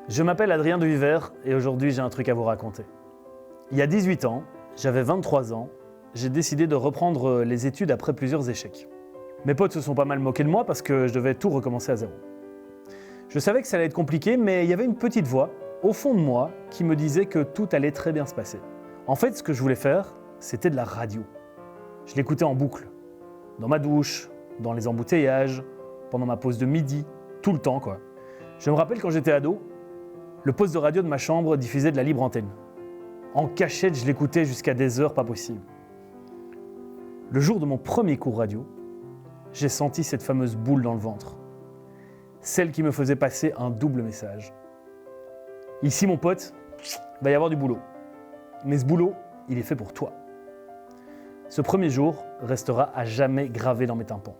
Je m'appelle Adrien de Huver et aujourd'hui j'ai un truc à vous raconter. Il y a 18 ans, j'avais 23 ans, j'ai décidé de reprendre les études après plusieurs échecs. Mes potes se sont pas mal moqués de moi parce que je devais tout recommencer à zéro. Je savais que ça allait être compliqué, mais il y avait une petite voix, au fond de moi, qui me disait que tout allait très bien se passer. En fait, ce que je voulais faire, c'était de la radio. Je l'écoutais en boucle, dans ma douche, dans les embouteillages, pendant ma pause de midi, tout le temps quoi. Je me rappelle quand j'étais ado, le poste de radio de ma chambre diffusait de la libre antenne. En cachette, je l'écoutais jusqu'à des heures pas possibles. Le jour de mon premier cours radio, j'ai senti cette fameuse boule dans le ventre. Celle qui me faisait passer un double message. Ici, mon pote, il va y avoir du boulot. Mais ce boulot, il est fait pour toi. Ce premier jour restera à jamais gravé dans mes tympans.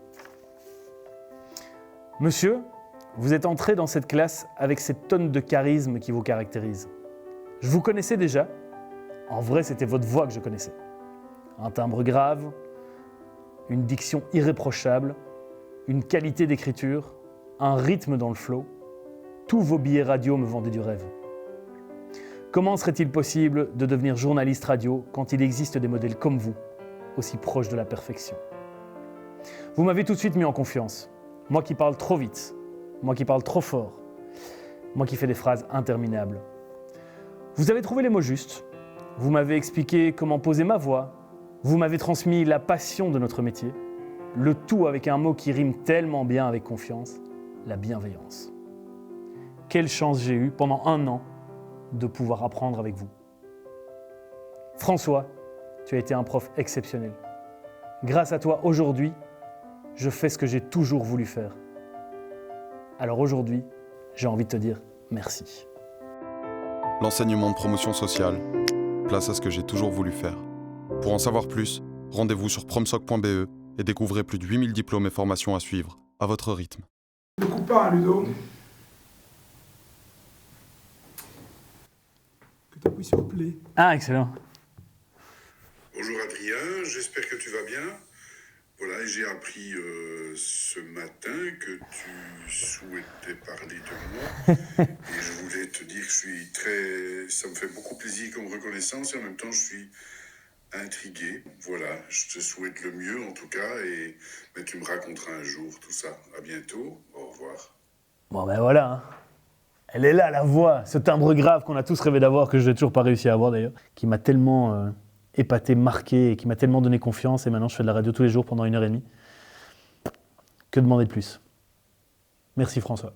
Monsieur, vous êtes entré dans cette classe avec cette tonne de charisme qui vous caractérise. Je vous connaissais déjà. En vrai, c'était votre voix que je connaissais. Un timbre grave, une diction irréprochable, une qualité d'écriture, un rythme dans le flow. Tous vos billets radio me vendaient du rêve. Comment serait-il possible de devenir journaliste radio quand il existe des modèles comme vous, aussi proches de la perfection? Vous m'avez tout de suite mis en confiance. Moi qui parle trop vite, moi qui parle trop fort, moi qui fais des phrases interminables. Vous avez trouvé les mots justes, vous m'avez expliqué comment poser ma voix, vous m'avez transmis la passion de notre métier, le tout avec un mot qui rime tellement bien avec confiance, la bienveillance. Quelle chance j'ai eue pendant 1 an de pouvoir apprendre avec vous. François, tu as été un prof exceptionnel. Grâce à toi, aujourd'hui, je fais ce que j'ai toujours voulu faire. Alors aujourd'hui, j'ai envie de te dire merci. L'enseignement de promotion sociale, place à ce que j'ai toujours voulu faire. Pour en savoir plus, rendez-vous sur promsoc.be et découvrez plus de 8000 diplômes et formations à suivre, à votre rythme. Ne coupe pas, hein, Ludo. Que tu appuies sur play. Ah, excellent. Bonjour Adrien, j'espère que tu vas bien. Voilà, j'ai appris ce matin que tu souhaitais parler de moi. Et je voulais te dire que ça me fait beaucoup plaisir comme reconnaissance et en même temps je suis intrigué. Voilà, je te souhaite le mieux en tout cas mais tu me raconteras un jour tout ça. À bientôt, au revoir. Bon ben voilà, hein. Elle est là la voix, ce timbre grave qu'on a tous rêvé d'avoir, que je n'ai toujours pas réussi à avoir d'ailleurs, qui m'a tellement épaté, marqué, et qui m'a tellement donné confiance, et maintenant je fais de la radio tous les jours pendant 1h30. Que demander de plus? Merci François.